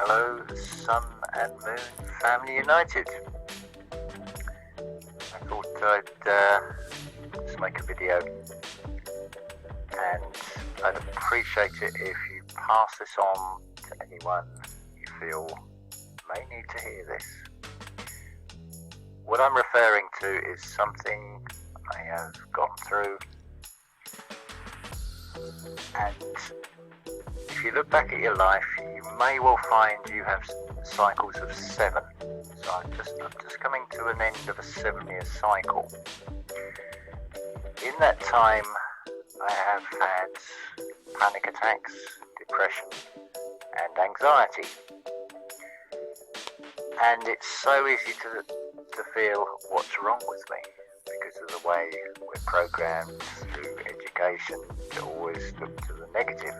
Hello, Sun and Moon Family United. I thought I'd just make a video, and I'd appreciate it if you pass this on to anyone you feel may need to hear this. What I'm referring to is something I have gone through, and if you look back at your life, you may well find you have cycles of 7. So I'm just coming to an end of a 7-year cycle. In that time, I have had panic attacks, depression, and anxiety. And it's so easy to feel what's wrong with me because of the way we're programmed through education to always look to the negative.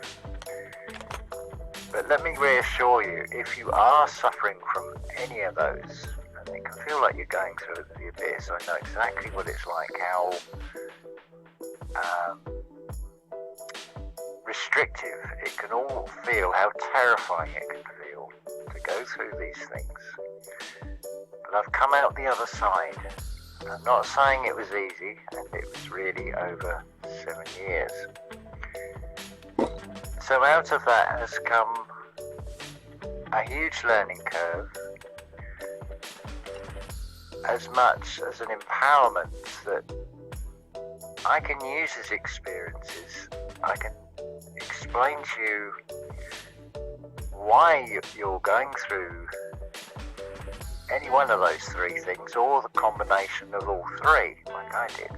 But let me reassure you, if you are suffering from any of those, and it can feel like you're going through the abyss, I know exactly what it's like, how restrictive it can all feel, how terrifying it can feel to go through these things. But I've come out the other side. I'm not saying it was easy, and it was really over 7 years. So out of that has come a huge learning curve, as much as an empowerment that I can use as experiences. I can explain to you why you're going through any one of those 3 things, or the combination of all 3, like I did,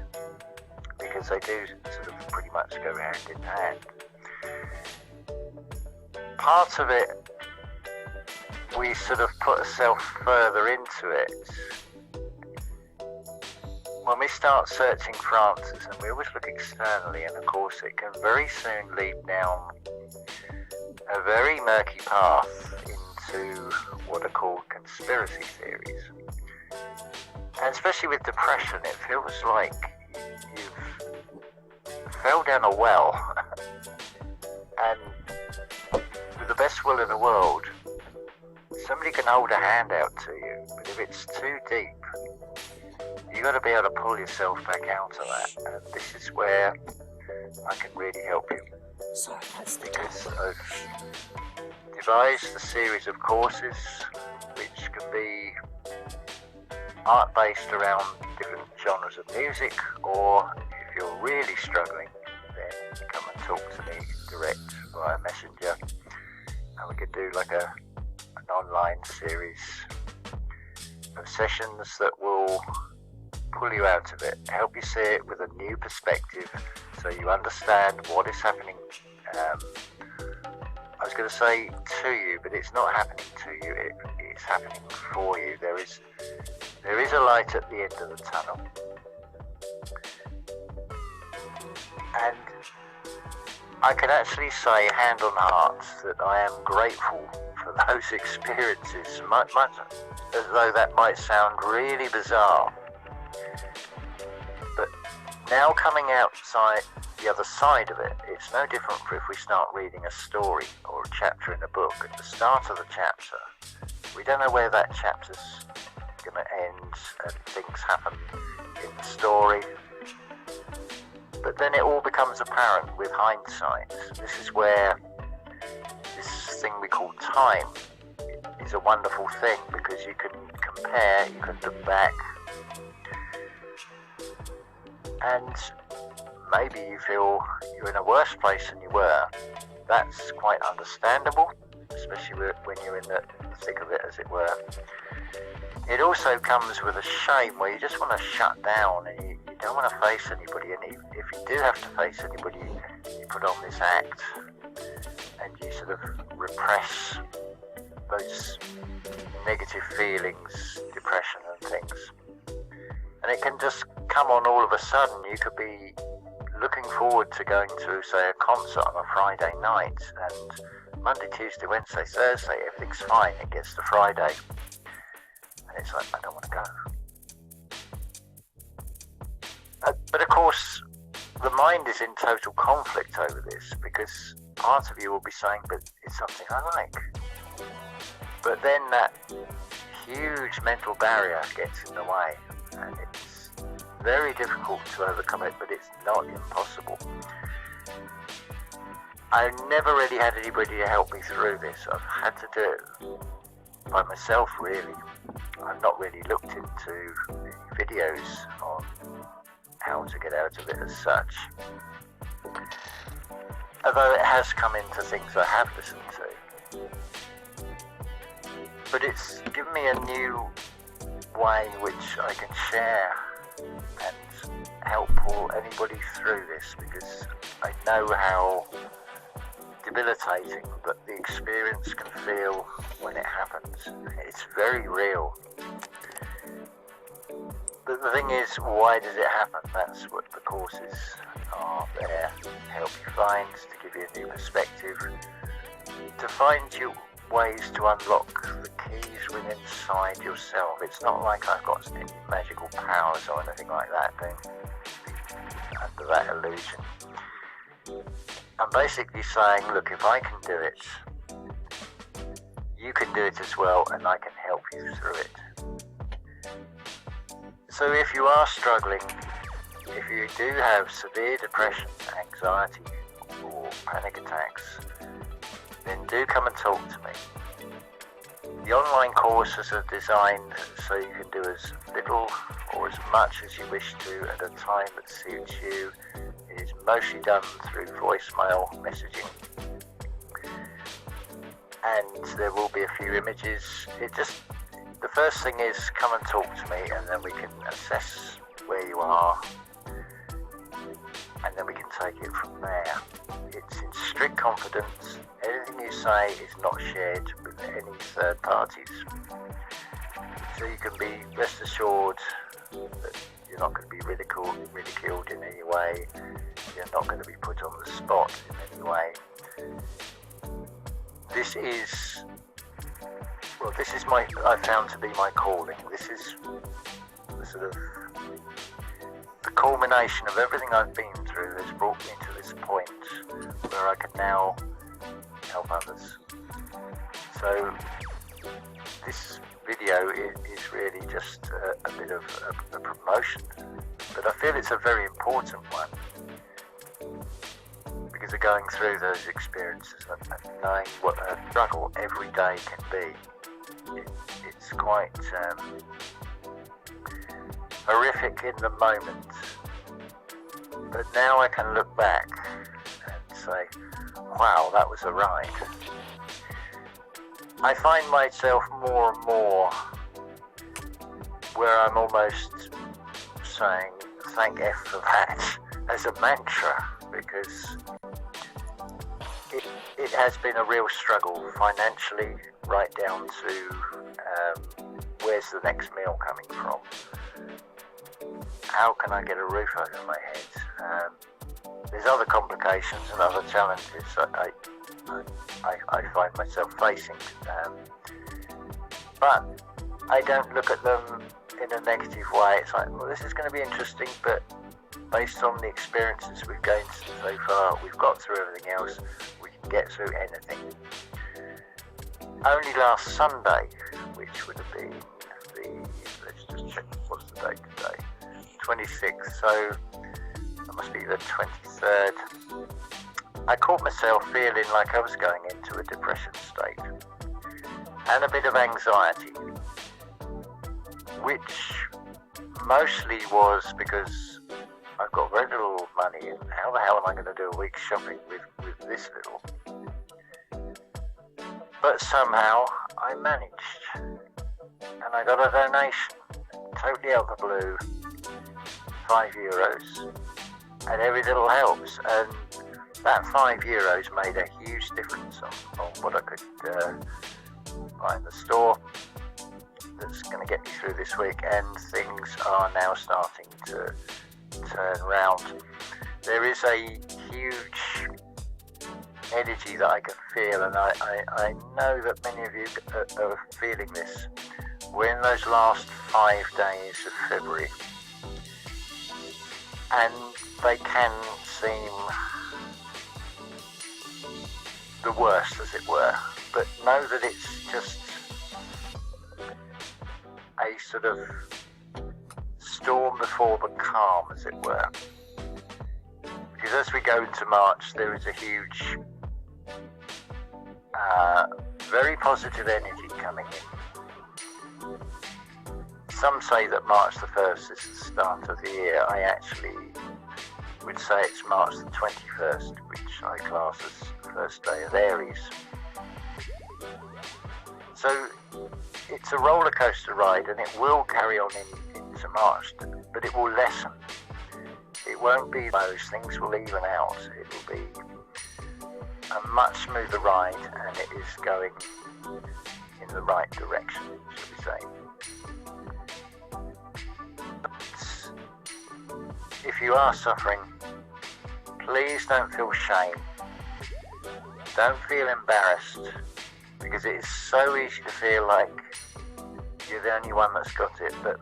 because they do sort of pretty much go hand in hand. Part of it, we sort of put ourselves further into it when we start searching for answers, and we always look externally, and of course it can very soon lead down a very murky path into what are called conspiracy theories. And especially with depression, it feels like you've fell down a well and with the best will in the world, somebody can hold a hand out to you, but if it's too deep, you got to be able to pull yourself back out of that. And this is where I can really help you. Sorry, that's the because I've devised a series of courses which can be art based around different genres of music, or if you're really struggling, then come and talk to me direct via Messenger, and we could do like an online series of sessions that will pull you out of it, help you see it with a new perspective, so you understand what is happening. I was going to say to you, but it's not happening to you, it's happening for you. There is a light at the end of the tunnel, and I can actually say hand on heart that I am grateful for those experiences, much as though that might sound really bizarre. But now coming outside the other side of it, it's no different from if we start reading a story or a chapter in a book. At the start of the chapter, we don't know where that chapter's going to end, and things happen in the story. But then it all becomes apparent with hindsight. This is where this thing we call time is a wonderful thing, because you can compare, you can look back, and maybe you feel you're in a worse place than you were. That's quite understandable, especially when you're in the thick of it, as it were. It also comes with a shame where you just want to shut down, and you don't want to face anybody, and if you do have to face anybody, you put on this act and you sort of repress those negative feelings, depression and things. And it can just come on all of a sudden. You could be looking forward to going to, say, a concert on a Friday night, and Monday, Tuesday, Wednesday, Thursday, everything's fine. It gets to Friday, and it's like, I don't want to go. But of course, the mind is in total conflict over this, because part of you will be saying, but it's something I like. But then that huge mental barrier gets in the way, and it's very difficult to overcome it, but it's not impossible. I never really had anybody to help me through this. I've had to do it by myself, really. I've not really looked into videos on how to get out of it as such. Although it has come into things I have listened to. But it's given me a new way which I can share and help pull anybody through this, because I know how debilitating that the experience can feel when it happens. It's very real. But the thing is, why does it happen? That's what the courses are there to help you find, to give you a new perspective, to find you ways to unlock the keys within inside yourself. It's not like I've got any magical powers or anything like that. Don't be under that illusion. I'm basically saying, look, if I can do it, you can do it as well, and I can help you through it. So if you are struggling, if you do have severe depression, anxiety, or panic attacks, then do come and talk to me. The online courses are designed so you can do as little or as much as you wish to at a time that suits you. It is mostly done through voicemail messaging, and there will be a few images. The first thing is come and talk to me, and then we can assess where you are, and then we can take it from there. It's in strict confidence. Anything you say is not shared with any third parties. So you can be rest assured that you're not going to be ridiculed in any way. You're not going to be put on the spot in any way. This is I found to be my calling. This is the sort of the culmination of everything I've been through that's brought me to this point where I can now help others. So this video is really just a bit of a promotion, but I feel it's a very important one because of going through those experiences and knowing what a struggle every day can be. It's quite horrific in the moment, but now I can look back and say, wow, that was a ride. I find myself more and more where I'm almost saying thank F for that as a mantra, because it has been a real struggle financially, right down to where's the next meal coming from? How can I get a roof over my head? There's other complications and other challenges that I find myself facing, but I don't look at them in a negative way. It's like, well, this is going to be interesting, but based on the experiences we've gained so far, we've got through everything else, we can get through anything. Only last Sunday, which would have been let's just check, what's the date today? 26th, so that must be the 23rd. I caught myself feeling like I was going into a depression state and a bit of anxiety, which mostly was because I've got very little money, and how the hell am I going to do a week's shopping with this little? But somehow I managed, and I got a donation, totally out of the blue, €5, and every little helps, and that €5 made a huge difference on what I could buy in the store that's going to get me through this week, and things are now starting to turn around. There is a huge energy that I can feel, and I know that many of you are feeling this. We're in those last 5 days of February, and they can seem the worst, as it were, but know that it's just a sort of storm before the calm, as it were. Because as we go into March, there is a huge, very positive energy coming in. Some say that March the 1st is the start of the year. I actually would say it's March the 21st, which I class as the first day of Aries. So it's a roller coaster ride, and it will carry on into March, but it will lessen. It won't be those things will even out. It will be a much smoother ride, and it is going in the right direction, should we say. But if you are suffering, please don't feel shame. Don't feel embarrassed, because it is so easy to feel like you're the only one that's got it, but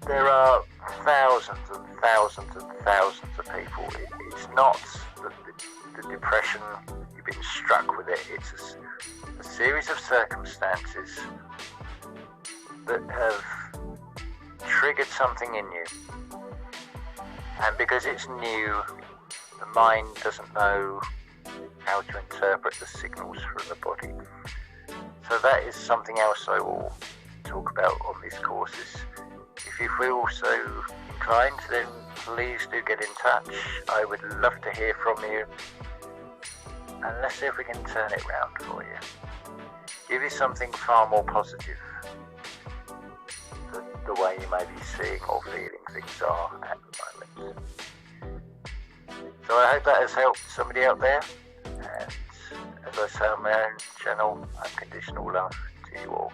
there are thousands and thousands and thousands of people. It's not the depression, you've been struck with it. It's a series of circumstances that have triggered something in you. And because it's new, the mind doesn't know how to interpret the signals from the body. So that is something else I will talk about on these courses. If you feel so inclined, then please do get in touch. I would love to hear from you, and let's see if we can turn it round for you. Give you something far more positive than the way you may be seeing or feeling things are at the moment. So I hope that has helped somebody out there, and as I say on my own channel, unconditional love to you all.